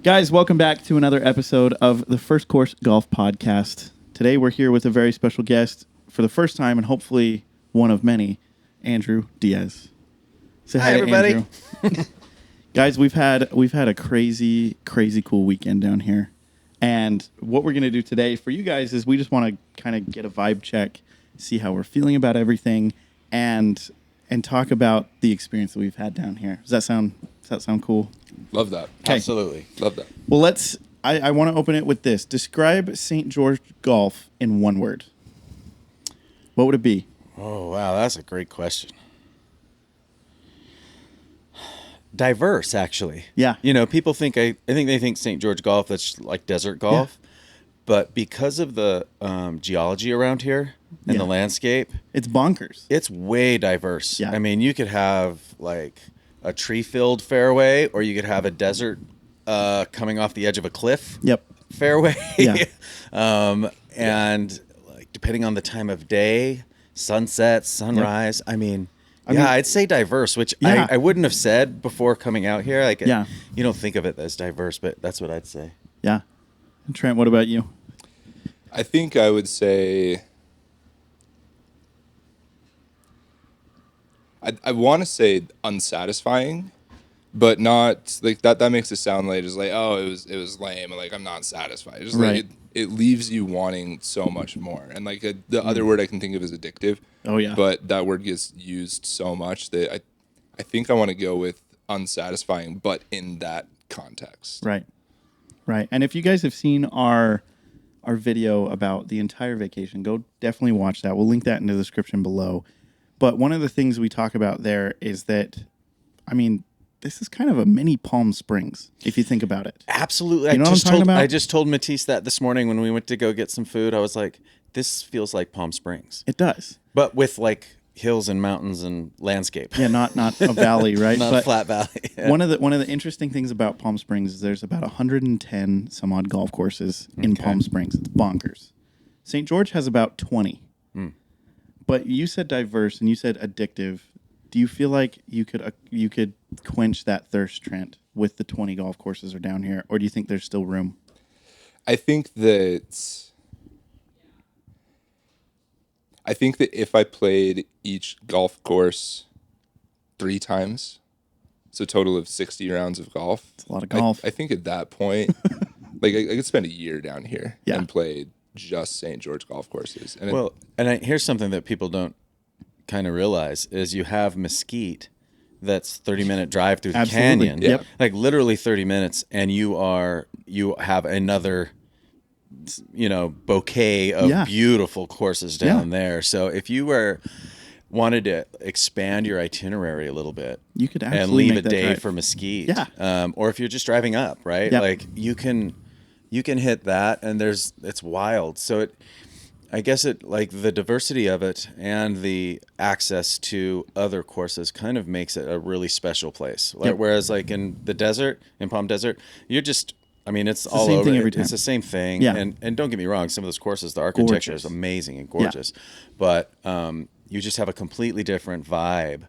Guys, welcome back to another episode of the First Course Golf Podcast. Today we're here with a very special guest for the first time and hopefully one of many, Andrew Diaz. Say hi, everybody. Andrew. Guys, we've had a crazy cool weekend down here. And what we're going to do today for you guys is we just want to kind of get a vibe check, see how we're feeling about everything, and talk about the experience that we've had down here. Does that sound cool? Love that. Okay. Absolutely. Love that. Well, I want to open it with this. Describe St. George Golf in one word. What would it be? Oh, wow. That's a great question. Diverse, actually. Yeah. You know, people think, I think they think St. George Golf, that's like desert golf. Yeah. But because of the geology around here and the landscape. It's bonkers. It's way diverse. Yeah. I mean, you could have like a tree-filled fairway, or you could have a desert coming off the edge of a cliff. Yep. Fairway. Yeah. And like depending on the time of day, sunset, sunrise. Yep. I mean, I'd say diverse, which I wouldn't have said before coming out here. Like, you don't think of it as diverse, but that's what I'd say. Yeah. And Trent, what about you? I think I would say I want to say unsatisfying, but not like that. That makes it sound like just like, oh, it was lame. Like I'm not satisfied. Just like it leaves you wanting so much more. And like the other word I can think of is addictive. Oh yeah. But that word gets used so much that I think I want to go with unsatisfying, but in that context. Right. Right. And if you guys have seen our video about the entire vacation, go definitely watch that. We'll link that in the description below. But one of the things we talk about there is that, I mean, this is kind of a mini Palm Springs, if you think about it. Absolutely. You know what I'm talking about? I just told Matisse that this morning when we went to go get some food. I was like, this feels like Palm Springs. It does. But with like hills and mountains and landscape. Yeah, not a valley, right? Not a flat valley. Yeah. One of the interesting things about Palm Springs is there's about 110 some odd golf courses in Palm Springs. It's bonkers. St. George has about 20. But you said diverse and you said addictive. Do you feel like you could quench that thirst, Trent, with the 20 golf courses are down here, or do you think there's still room? I think that if I played each golf course 3 times, so a total of 60 rounds of golf. It's a lot of golf. I think at that point, like I could spend a year down here and play just St. George golf courses. And here's something that people don't kind of realize is you have Mesquite that's 30-minute drive through the canyon. Yep. Like literally 30 minutes, and you have another bouquet of beautiful courses down there. So if you wanted to expand your itinerary a little bit, you could and leave a day for Mesquite. Yeah. Or if you're just driving up, right? Yep. Like you can hit that, and it's wild. So I guess the diversity of it and the access to other courses kind of makes it a really special place. Whereas like in the desert, in Palm Desert, it's all the same over. Thing every time. It's the same thing. Yeah. And don't get me wrong, some of those courses, the architecture is amazing and gorgeous. Yeah. But you just have a completely different vibe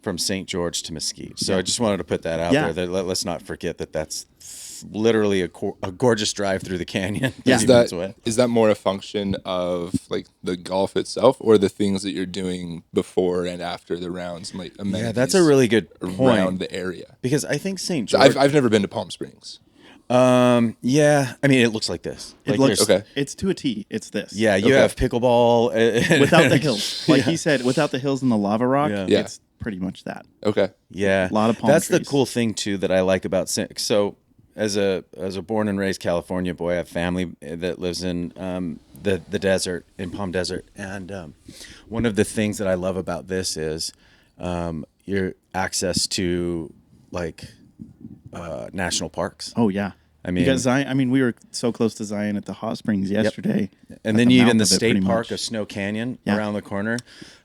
from St. George to Mesquite. So I just wanted to put that out there. Let's not forget that that's literally a gorgeous drive through the canyon. Yeah. Is that more a function of like the golf itself, or the things that you're doing before and after the rounds, like amenities? Yeah, that's a really good point. Around the area, because I think St. George. So I've never been to Palm Springs. Yeah, I mean it looks like this. It looks okay. It's to a T. It's this. Yeah, you have pickleball without the hills, like he said, without the hills and the lava rock. Yeah. It's pretty much that. Okay. Yeah, a lot of palm That's trees. The cool thing too that I like about so. As a born and raised California boy, I have family that lives in the desert, in Palm Desert, and one of the things that I love about this is your access to like national parks. Oh yeah, I mean, because Zion. We were so close to Zion at the hot springs yesterday, and then even the state park of Snow Canyon around the corner.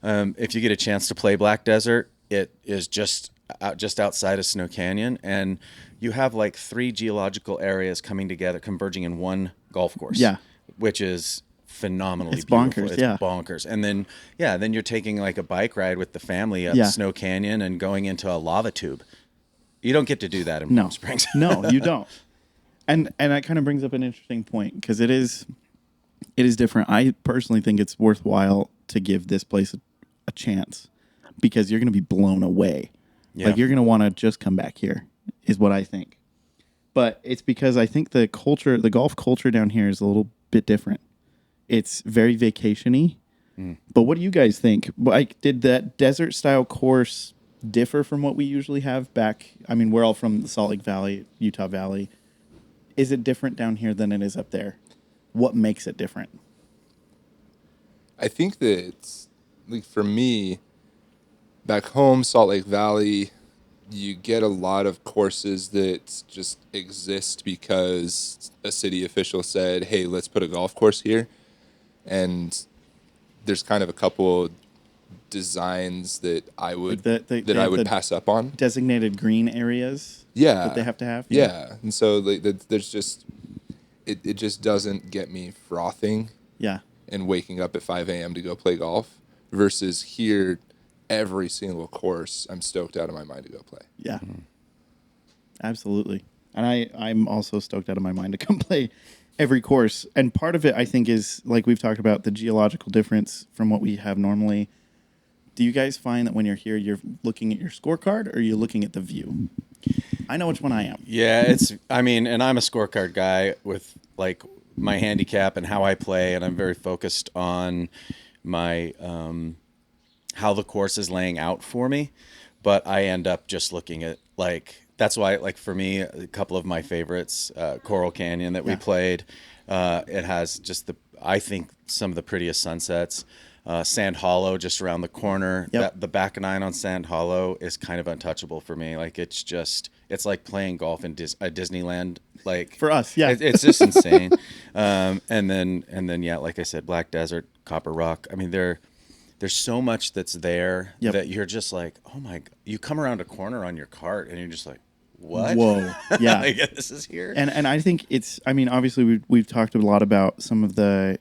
If you get a chance to play Black Desert, it is just outside of Snow Canyon, and you have like 3 geological areas coming together, converging in one golf course. Yeah, which is phenomenally beautiful. Bonkers. It's bonkers. And then then you're taking like a bike ride with the family up Snow Canyon and going into a lava tube. You don't get to do that in Palm Springs. No, you don't. And that kind of brings up an interesting point because it is different. I personally think it's worthwhile to give this place a chance because you're going to be blown away. Yeah. Like you're going to want to just come back here is what I think. But it's because I think the golf culture down here is a little bit different. It's very vacation-y. But what do you guys think? Like, did that desert style course differ from what we usually have back? I mean, we're all from the Salt Lake Valley, Utah Valley. Is it different down here than it is up there? What makes it different? I think that it's like for me, back home, Salt Lake Valley, you get a lot of courses that just exist because a city official said, "Hey, let's put a golf course here," and there's kind of a couple designs that I would I would pass up on. Designated green areas. Yeah, that they have to have. Yeah, and so like there's just it just doesn't get me frothing. Yeah, and waking up at 5 a.m. to go play golf versus here, every single course I'm stoked out of my mind to go play. Yeah, absolutely. And I'm also stoked out of my mind to come play every course. And part of it, I think, is like we've talked about the geological difference from what we have normally. Do you guys find that when you're here, you're looking at your scorecard or you're looking at the view? I know which one I am. Yeah, and I'm a scorecard guy with like my handicap and how I play, and I'm very focused on my how the course is laying out for me. But I end up just looking at that's why for me a couple of my favorites, Coral Canyon that we played, it has just I think some of the prettiest sunsets. Sand Hollow just around the corner. Yep. The back nine on Sand Hollow is kind of untouchable for me. Like it's like playing golf in a Disneyland. Like for us, yeah, it's just insane. And then like I said, Black Desert, Copper Rock. I mean, there's so much that's there that you're just like, oh my! You come around a corner on your cart and you're just like, what? Whoa, yeah, this is here. And I think it's. I mean, obviously we've talked a lot about some of the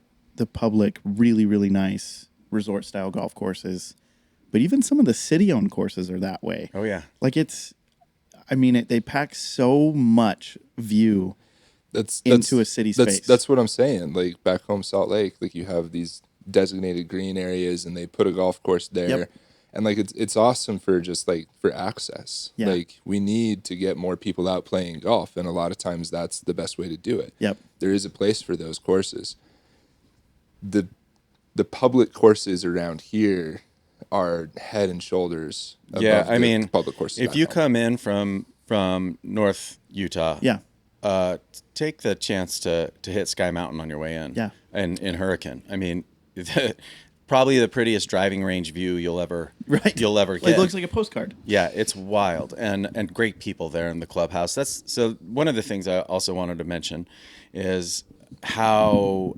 public really really nice resort style golf courses, but even some of the city owned courses are that way. Oh yeah, like it's. I mean, they pack so much view into a city space. That's what I'm saying. Like back home, Salt Lake, like you have these designated green areas, and they put a golf course there, and like it's awesome for just like for access. Yeah. Like we need to get more people out playing golf, and a lot of times that's the best way to do it. Yep. There is a place for those courses. The public courses around here are head and shoulders above the public courses. If you come in from North Utah, take the chance to hit Sky Mountain on your way in. Yeah. And in Hurricane. I mean, probably the prettiest driving range view you'll ever get. It looks like a postcard. Yeah, it's wild and great people there in the clubhouse. So one of the things I also wanted to mention is how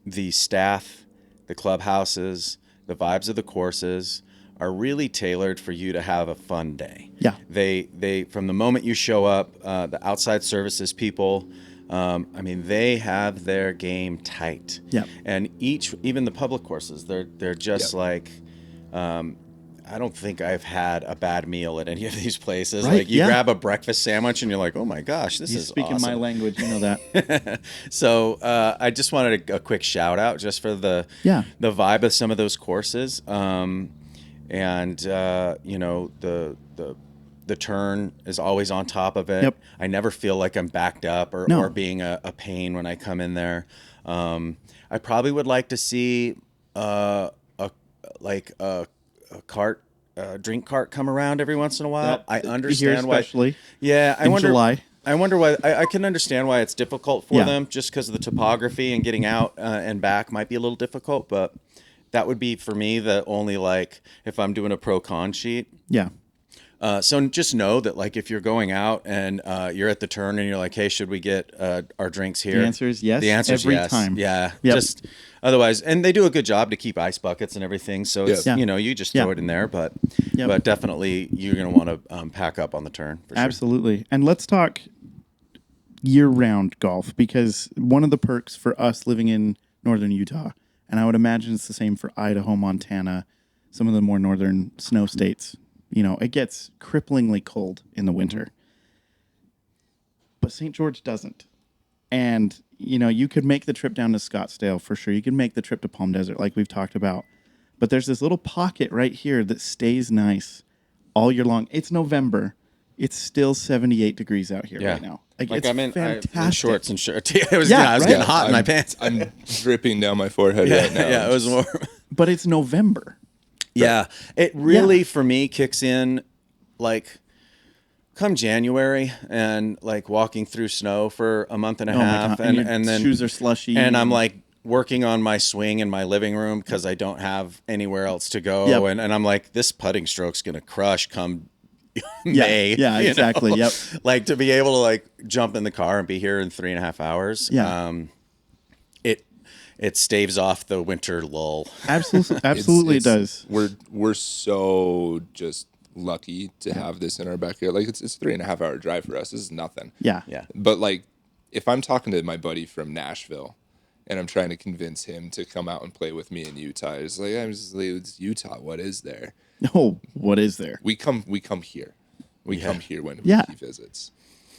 the staff, the clubhouses, the vibes of the courses are really tailored for you to have a fun day. Yeah. They from the moment you show up, the outside services people, I mean, they have their game tight. Yeah. And even the public courses, they're just like, I don't think I've had a bad meal at any of these places. Right, like you grab a breakfast sandwich and you're like, oh my gosh, this is speaking awesome. my language, you know that. So I just wanted a quick shout out just for the vibe of some of those courses. And the turn is always on top of it. Yep. I never feel like I'm backed up or being a pain when I come in there. I probably would like to see a cart, drink cart come around every once in a while. I understand here especially. Yeah, I wonder July. I wonder why. I can understand why it's difficult for them, just because of the topography and getting out and back might be a little difficult. But that would be for me the only if I'm doing a pro con sheet. Yeah. So just know that if you're going out and you're at the turn and you're like, hey, should we get our drinks here? The answer is yes. The answer is every yes. time. Yeah. Yep. Just otherwise, and they do a good job to keep ice buckets and everything. So it's, you just throw it in there, but definitely you're going to want to pack up on the turn. For sure. Absolutely. And let's talk year-round golf, because one of the perks for us living in northern Utah, and I would imagine it's the same for Idaho, Montana, some of the more northern snow states, it gets cripplingly cold in the winter. but St. George doesn't. And, you know, you could make the trip down to Scottsdale for sure. You could make the trip to Palm Desert like we've talked about. But there's this little pocket right here that stays nice all year long. It's November. It's still 78 degrees out here right now. Like it's fantastic. I'm in shorts and shirts. I was right? getting hot in my pants. I'm dripping down my forehead right now. Yeah, it was warm. But it's November. Yeah, it really for me kicks in like come January and like walking through snow for a month and a half, and then shoes are slushy, and I'm like working on my swing in my living room because I don't have anywhere else to go, and I'm like, this putting stroke's gonna crush come May. Yeah, exactly. You know? Yep. Like to be able to like jump in the car and be here in 3.5 hours. Yeah. It staves off the winter lull. Absolutely, it does. We're so just lucky to have this in our backyard. Like it's a 3.5 hour drive for us. This is nothing. Yeah. But like, if I'm talking to my buddy from Nashville, and I'm trying to convince him to come out and play with me in Utah, it's like it's Utah. What is there? Oh, what is there? We come here. We come here when he visits.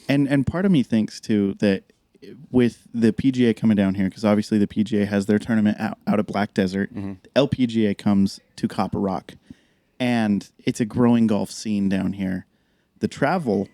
And part of me thinks too that with the PGA coming down here, because obviously the PGA has their tournament out of Black Desert, the LPGA comes to Copper Rock, and it's a growing golf scene down here. The travel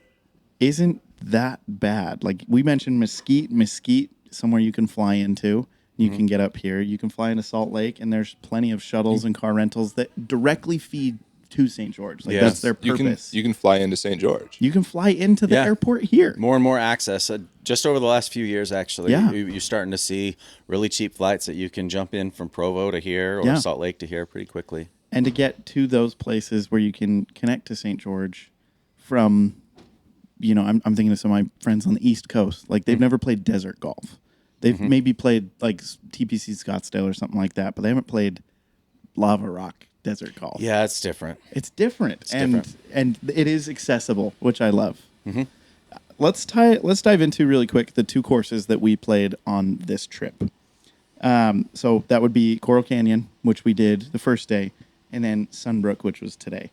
isn't that bad. Like we mentioned Mesquite, somewhere you can fly into. You can get up here. You can fly into Salt Lake, and there's plenty of shuttles and car rentals that directly feed to St. George. Like that's their purpose. You can fly into St. George. You can fly into the airport here. More and more access. Just over the last few years, actually, Yeah. you're starting to see really cheap flights that you can jump in from Provo to here or Salt Lake to here pretty quickly. And to get to those places where you can connect to St. George from, you know, I'm thinking of some of my friends on the East Coast. Like they've never played desert golf. They've maybe played like TPC Scottsdale or something like that, but they haven't played lava rock desert golf. Yeah, it's different. It's different, and it is accessible, which I love. Let's dive into really quick the two courses that we played on this trip. So that would be Coral Canyon, which we did the first day, and then Sunbrook, which was today.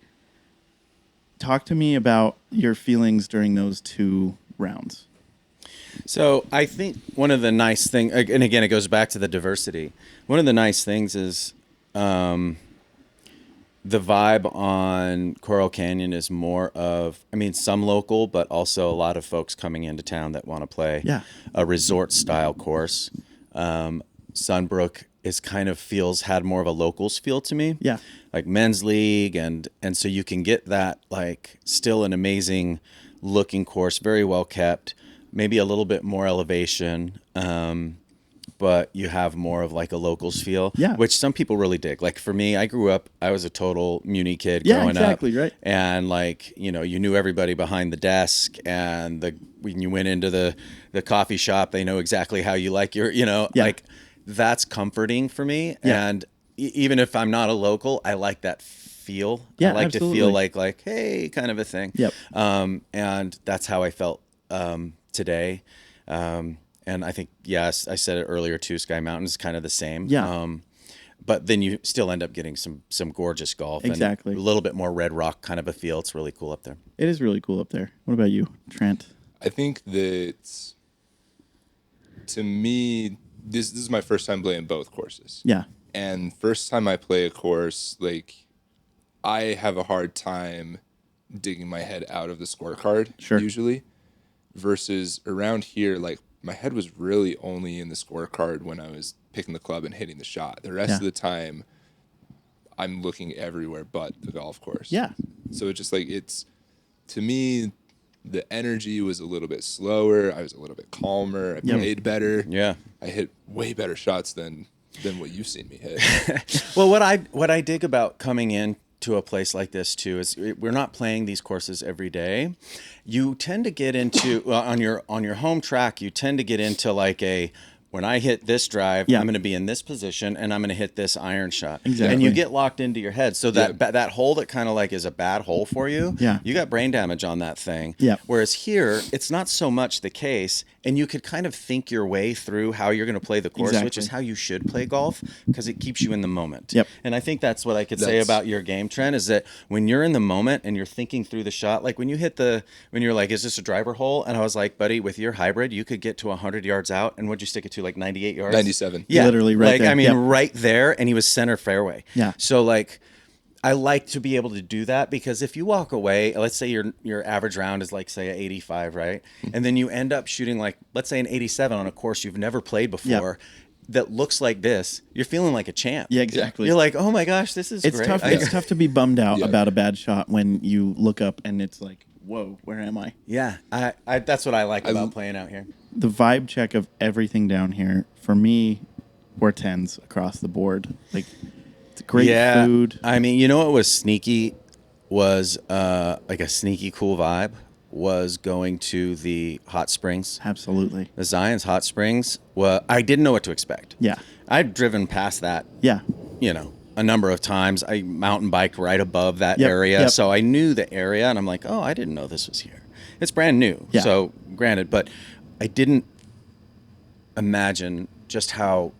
Talk to me about your feelings during those two rounds. So I think one of the nice things, and again, it goes back to the diversity. One of the nice things is the vibe on Coral Canyon is more of, I mean, some local, but also a lot of folks coming into town that want to play a resort style course. Sunbrook is kind of had more of a locals feel to me. Yeah. Like men's league. And so you can get that, like still an amazing looking course, very well kept. Maybe a little bit more elevation, but you have more of like a locals feel, which some people really dig. Like for me, I was a total Muni kid growing up. Right. And like, you know, you knew everybody behind the desk, and when you went into the coffee shop, they know exactly how you like your, you know, like that's comforting for me. Yeah. And even if I'm not a local, I like that feel. I like to feel like, hey, kind of a thing. Yep. And that's how I felt today. And I think, yes, I said it earlier too, Sky Mountain is kind of the same. Yeah. But then you still end up getting some gorgeous golf. Exactly. And a little bit more Red Rock kind of a feel. It's really cool up there. It is really cool up there. What about you, Trent? I think that, to me, this is my first time playing both courses. Yeah. And first time I play a course, like, I have a hard time digging my head out of the scorecard usually. Versus around here, like my head was really only in the scorecard when I was picking the club and hitting the shot. The rest of the time, I'm looking everywhere but the golf course. Yeah. So it's just like to me, the energy was a little bit slower. I was a little bit calmer. I played better. Yeah. I hit way better shots than what you've seen me hit. Well, what I dig about coming in to a place like this too is we're not playing these courses every day. You tend to get into on your home track. You tend to get into like when I hit this drive, I'm going to be in this position and I'm going to hit this iron shot. Exactly. And you get locked into your head. So that hole that kind of like is a bad hole for you. Yeah. You got brain damage on that thing. Yeah. Whereas here, it's not so much the case. and you could kind of think your way through how you're going to play the course, which is how you should play golf, because it keeps you in the moment. Yep. And I think that's what I could say about your game, Trent, is that when you're in the moment and you're thinking through the shot, like when you're like, is this a driver hole? And I was like, buddy, with your hybrid, you could get to 100 yards out. And what'd you stick it to, like 98 yards? 97. Yeah. Literally right there. I mean, Yep. right there. And he was center fairway. Yeah. So like, I like to be able to do that, because if you walk away, let's say your average round is like, say, an 85, right? And then you end up shooting like, let's say, an 87 on a course you've never played before, that looks like this, you're feeling like a champ. Yeah, exactly. You're like, oh my gosh, this is great. It's tough to be bummed out about a bad shot when you look up and it's like, whoa, where am I? Yeah, I that's what I like about playing out here. The vibe check of everything down here, for me, we're 10s across the board. Like, it's great food. I mean, you know what was sneaky, was like a sneaky cool vibe, was going to the hot springs. Absolutely. The Zion's hot springs. Well, I didn't know what to expect. Yeah. I'd driven past that, Yeah. A number of times. I mountain biked right above that Yep, area. yep. So I knew the area, and I'm like, oh, I didn't know this was here. It's brand new. Yeah. So granted, but I didn't imagine just how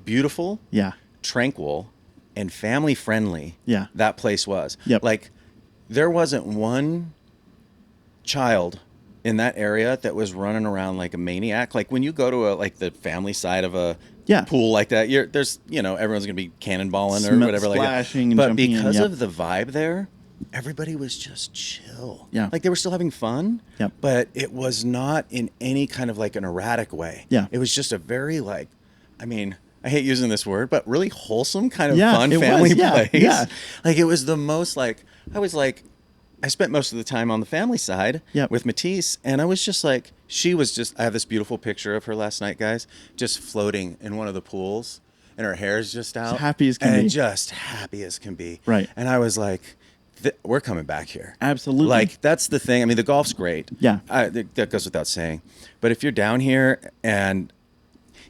beautiful, Yeah. tranquil, and family friendly Yeah. that place was. Yep. Like, there wasn't one child in that area that was running around like a maniac. Like when you go to the family side of a pool like that, there's everyone's gonna be cannonballing or whatever, splashing and but jumping in, because yep. of the vibe there, everybody was just chill. Yeah. Like they were still having fun. Yep. But it was not in any kind of like an erratic way. Yeah. It was just a very I hate using this word, but really wholesome kind of Yeah, fun it family was, yeah, place. yeah. Like it was the most I spent most of the time on the family side Yep. with Matisse, and I was just like, I have this beautiful picture of her last night, guys, just floating in one of the pools, and her hair's just out. As happy as can and be. just happy as can be. Right. And I was like, we're coming back here. Absolutely. Like, that's the thing. I mean, the golf's great. Yeah. That goes without saying. But if you're down here, and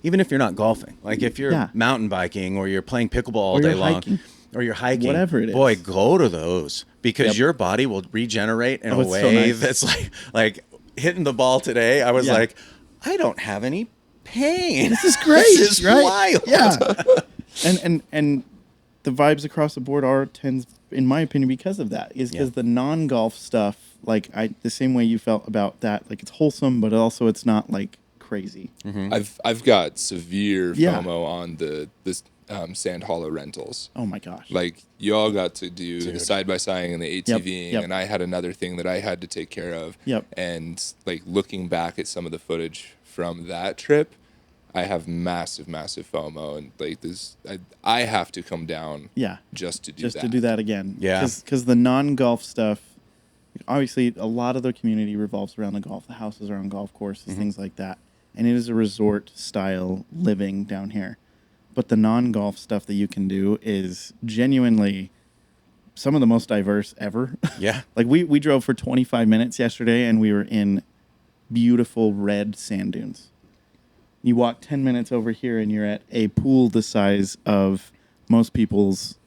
even if you're not golfing, like if you're mountain biking or you're playing pickleball all day long, or you're hiking, whatever it is, boy, go to those, because your body will regenerate in a way so nice. that's like hitting the ball today. I was like, I don't have any pain. This is great. This is right? wild. Yeah. and the vibes across the board are 10s, in my opinion, because of that. Is because the non-golf stuff, like the same way you felt about that, like it's wholesome, but also it's not like crazy. Mm-hmm. I've got severe FOMO on this Sand Hollow rentals. Oh my gosh! Like you all got to do the side by side and the ATVing, Yep. and I had another thing that I had to take care of. Yep. And like looking back at some of the footage from that trip, I have massive FOMO, and like this, I have to come down. Yeah. Just to do just that. to do that again. Yeah. Because the non-golf stuff, obviously, a lot of the community revolves around the golf. The houses are on golf courses, things like that, and it is a resort style living down here. But the non-golf stuff that you can do is genuinely some of the most diverse ever. Yeah. Like we drove for 25 minutes yesterday, and we were in beautiful red sand dunes. You walk 10 minutes over here, and you're at a pool the size of most people's,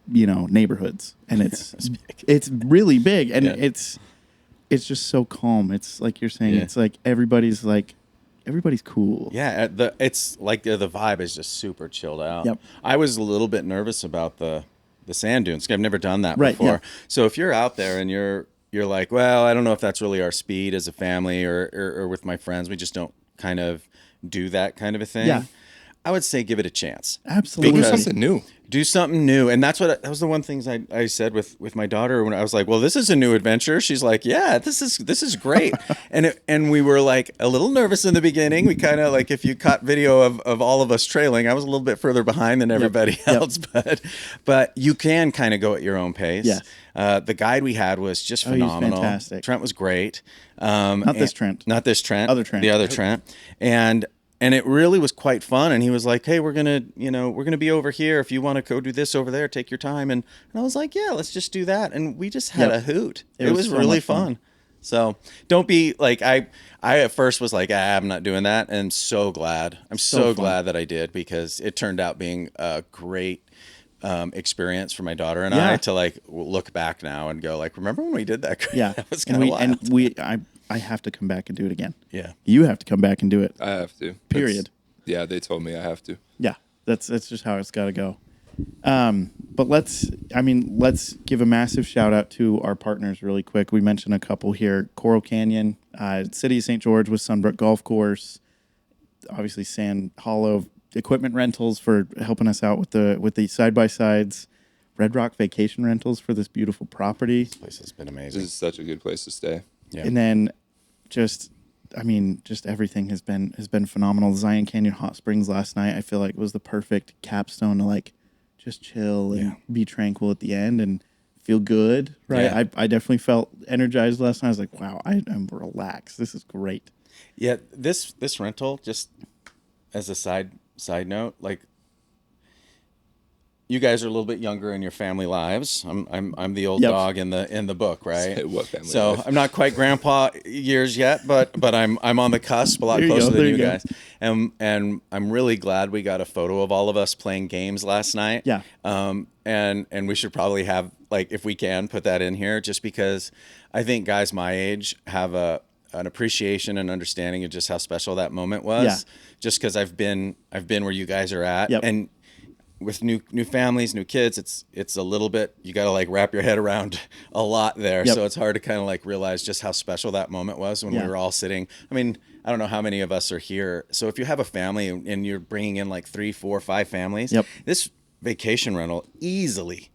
neighborhoods, and it's really big, and it's just so calm. It's like you're saying, it's like everybody's cool. Yeah, it's like the vibe is just super chilled out. Yep. I was a little bit nervous about the sand dunes. I've never done that Right, before. yeah. So if you're out there and you're like, well, I don't know if that's really our speed as a family or with my friends, we just don't kind of do that kind of a thing. Yeah. I would say give it a chance. Absolutely. Do something new. Do something new. And that was the one things I said with my daughter when I was like, well, this is a new adventure. She's like, yeah, this is great. and we were like a little nervous in the beginning. We kind of like, if you caught video of all of us trailing, I was a little bit further behind than everybody else, but you can kind of go at your own pace. Yes. The guide we had was just he was phenomenal. fantastic. Trent was great. Not this Trent. Not this Trent. Other Trent. The other Trent. And it really was quite fun. And he was like, hey, we're going to be over here. If you want to go do this over there, take your time. And I was like, yeah, let's just do that. And we just had a hoot. It was so really much fun. So don't be like, I at first was like, I'm not doing that. And so glad. I'm so glad that I did, because it turned out being a great experience for my daughter and I to like look back now and go like, remember when we did that? Yeah. That was kind of wild. And I have to come back and do it again. Yeah. You have to come back and do it. I have to. Period. Yeah, they told me I have to. Yeah, that's just how it's got to go. But let's give a massive shout out to our partners really quick. We mentioned a couple here: Coral Canyon, City of St. George with Sunbrook Golf Course, obviously Sand Hollow Equipment Rentals for helping us out with the side by sides, Red Rock Vacation Rentals for this beautiful property. This place has been amazing. This is such a good place to stay. Yeah. And then just everything has been phenomenal. Zion Canyon Hot Springs last night, I feel like was the perfect capstone to like just chill and be tranquil at the end and feel good. Right. Yeah. I definitely felt energized last night. I was like, wow, I'm relaxed. This is great. Yeah. This rental, just as a side note, like, you guys are a little bit younger in your family lives. I'm the old dog in the book, right? Say what family So life? I'm not quite grandpa years yet, but I'm on the cusp, a lot closer than you guys. And I'm really glad we got a photo of all of us playing games last night. Yeah. And we should probably have, like, if we can, put that in here, just because I think guys my age have an appreciation and understanding of just how special that moment was. Yeah. Just because I've been where you guys are at. Yep. And with new families, new kids, it's a little bit, you got to like wrap your head around a lot there. Yep. So it's hard to kind of like realize just how special that moment was when we were all sitting. I mean, I don't know how many of us are here. So if you have a family and you're bringing in like 3, 4, 5 families, this vacation rental easily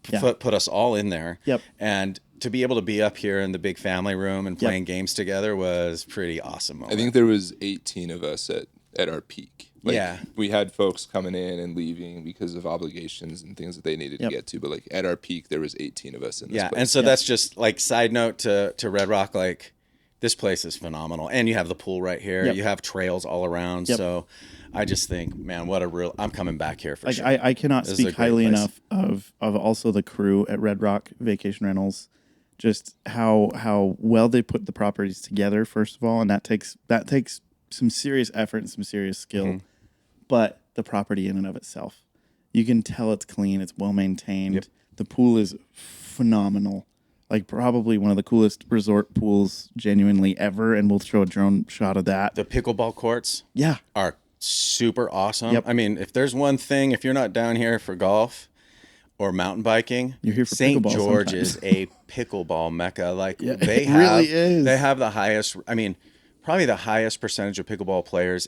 put us all in there. Yep. And to be able to be up here in the big family room and playing games together was pretty awesome moment. I think there was 18 of us at our peak. Like, we had folks coming in and leaving because of obligations and things that they needed to get to. But like at our peak, there was 18 of us in this place. And so that's just like side note to Red Rock. Like, this place is phenomenal, and you have the pool right here. You have trails all around. So I just think, man, I'm coming back here for sure. I cannot speak highly enough of also the crew at Red Rock Vacation Rentals. Just how well they put the properties together, first of all, and that takes some serious effort and some serious skill. Mm-hmm. But the property in and of itself, you can tell it's clean, it's well maintained. Yep. The pool is phenomenal, like probably one of the coolest resort pools genuinely ever. And we'll show a drone shot of that. The pickleball courts, are super awesome. Yep. I mean, if there's one thing, if you're not down here for golf or mountain biking, you're here for St. pickleball George sometimes. is a pickleball mecca. Like they it have, really is. They have the highest. I mean, probably the highest percentage of pickleball players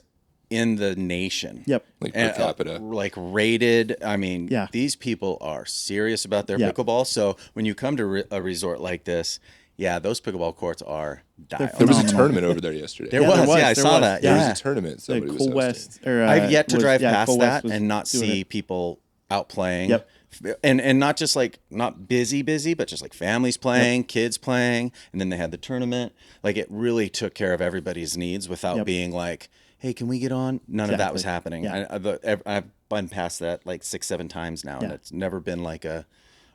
in the nation. Yep. Like per capita. Like rated. I mean, these people are serious about their pickleball. So when you come to a resort like this, those pickleball courts are dialed. There was a tournament over there yesterday. There was. I saw that. There was a tournament. Somebody The was Cool hosting. West. Or, I've yet to drive past Cool West that was and not doing see it. people out playing. Yep. And not just like not busy, but just like families playing, kids playing, and then they had the tournament. Like, it really took care of everybody's needs without being like, hey, can we get on? None of that was happening. Yeah. I've been past that like 6-7 times now, and it's never been like a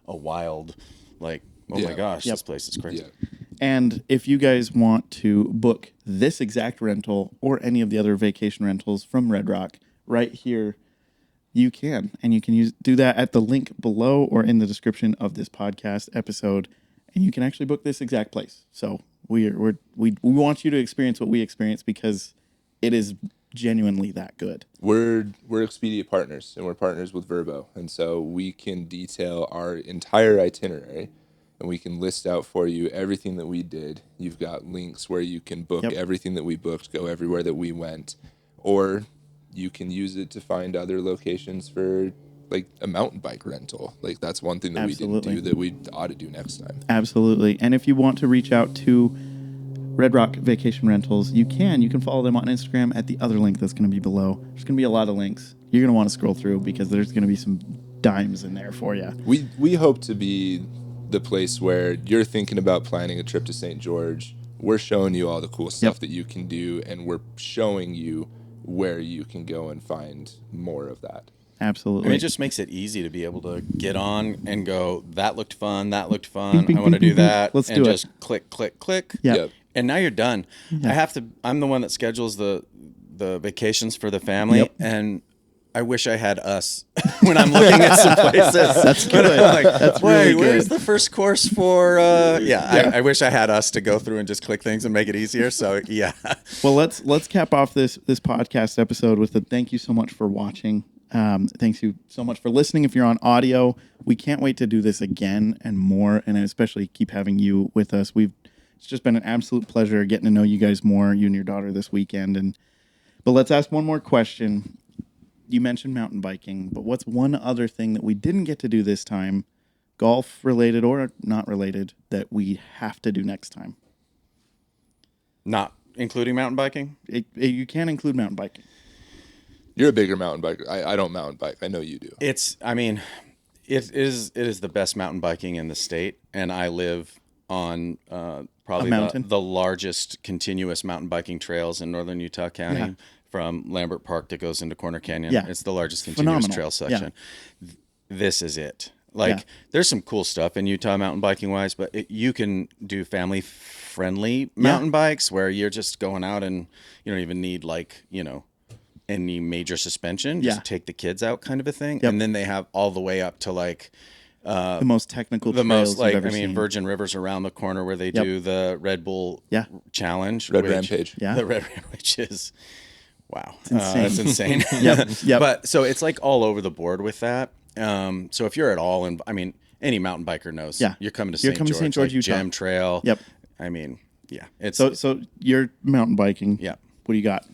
wild, like, oh my gosh, this place is crazy. Yeah. And if you guys want to book this exact rental or any of the other vacation rentals from Red Rock right here, you can. And you can do that at the link below or in the description of this podcast episode. And you can actually book this exact place. So we want you to experience what we experience because it is genuinely that good. We're Expedia partners, and we're partners with Vrbo. And so we can detail our entire itinerary, and we can list out for you everything that we did. You've got links where you can book everything that we booked, go everywhere that we went, or you can use it to find other locations for like a mountain bike rental. Like, that's one thing that we didn't do that we ought to do next time. Absolutely. And if you want to reach out to Red Rock Vacation Rentals, you can follow them on Instagram at the other link that's going to be below. There's going to be a lot of links. You're going to want to scroll through because there's going to be some dimes in there for you. We hope to be the place where you're thinking about planning a trip to St. George. We're showing you all the cool stuff that you can do, and we're showing you where you can go and find more of that. Absolutely. I mean, it just makes it easy to be able to get on and go, that looked fun. Bing, bing, I want to bing, do bing, that. Let's and do it. just click, click, click. Yep. And now you're done. I'm the one that schedules the vacations for the family. Yep. And I wish I had us when I'm looking at some places. That's good. Like, That's wait, really where's good. the first course for? I wish I had us to go through and just click things and make it easier. So yeah. Well, let's cap off this podcast episode with a thank you so much for watching. Thanks you so much for listening. If you're on audio, we can't wait to do this again and more, and especially keep having you with us. It's just been an absolute pleasure getting to know you guys more, you and your daughter this weekend. But let's ask one more question. You mentioned mountain biking, but what's one other thing that we didn't get to do this time, golf related or not related, that we have to do next time? Not including mountain biking? You can include mountain biking. You're a bigger mountain biker. I don't mountain bike. I know you do. It is the best mountain biking in the state, and I live on probably the largest continuous mountain biking trails in northern Utah County. Yeah. From Lambert Park that goes into Corner Canyon. Yeah. It's the largest continuous trail section. Yeah. This is it. There's some cool stuff in Utah mountain biking wise, but you can do family friendly mountain bikes where you're just going out and you don't even need any major suspension. Just take the kids out kind of a thing. Yep. And then they have all the way up to the most technical trails you've ever seen. Virgin River's around the corner where they do the Red Bull Challenge. Rampage. Yeah. The Red which is wow. It's insane. That's insane. Yep. But so it's all over the board with that. So if you're at all any mountain biker knows you're coming to St. George, Utah. Gem Trail. Yep. It's so you're mountain biking. Yeah. What do you got?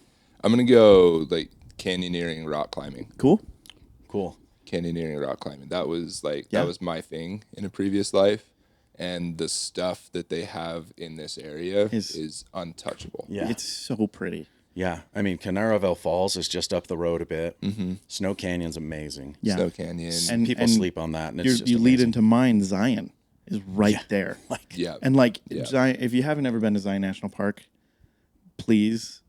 I'm going to go canyoneering, rock climbing. Cool. Canyoneering, rock climbing. That was that was my thing in a previous life. And the stuff that they have in this area is untouchable. Yeah. It's so pretty. Yeah. Canaveral Falls is just up the road a bit. Mm-hmm. Snow Canyon's amazing. Yeah. Snow Canyon. And people sleep on that. And it's just you amazing. lead into mine, Zion is right there. Zion, if you haven't ever been to Zion National Park, please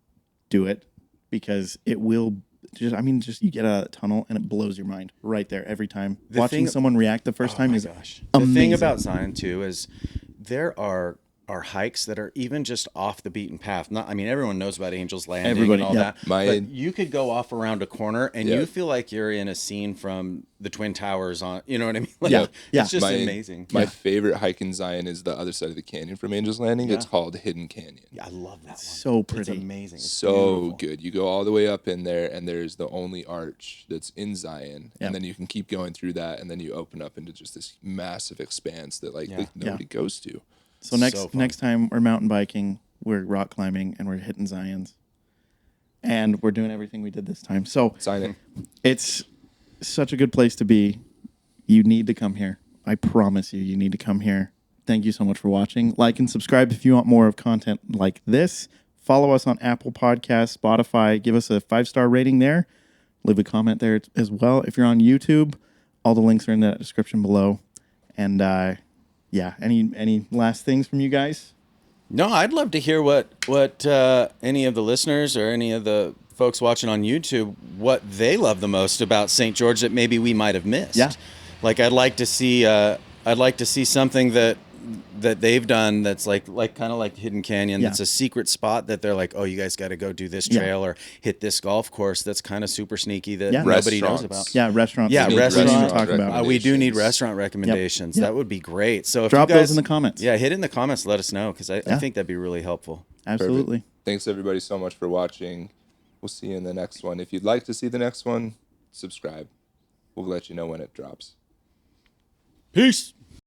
do it because it will just you get a tunnel and it blows your mind right there every time. Watching someone react the first time is amazing. The thing about Zion too is there are hikes that are even just off the beaten path. Everyone knows about Angel's Landing and all that. But you could go off around a corner and you feel like you're in a scene from the Twin Towers on, you know what I mean? It's just amazing. My favorite hike in Zion is the other side of the canyon from Angel's Landing. Yeah. It's called Hidden Canyon. Yeah, I love that one. So pretty. It's amazing. It's so beautiful. Good. You go all the way up in there and there's the only arch that's in Zion. And then you can keep going through that and then you open up into just this massive expanse that nobody goes to. So next time we're mountain biking, we're rock climbing, and we're hitting Zions. And we're doing everything we did this time. So sign it. It's such a good place to be. You need to come here. I promise you need to come here. Thank you so much for watching. Like and subscribe if you want more of content like this. Follow us on Apple Podcasts, Spotify. Give us a 5-star rating there. Leave a comment there as well. If you're on YouTube, all the links are in the description below. And any last things from you guys? No, I'd love to hear what any of the listeners or any of the folks watching on YouTube, what they love the most about St. George that maybe we might have missed. Yeah. I'd like to see something that they've done that's like Hidden Canyon. That's a secret spot that they're like, oh, you guys got to go do this trail or hit this golf course. That's kind of super sneaky that nobody knows about. Yeah, restaurants. Yeah, restaurants. Talk about. We do need restaurant recommendations. That would be great. So drop if you guys, those in the comments. Yeah, hit in the comments. Let us know because I think that'd be really helpful. Absolutely. Perfect. Thanks everybody so much for watching. We'll see you in the next one. If you'd like to see the next one, subscribe. We'll let you know when it drops. Peace.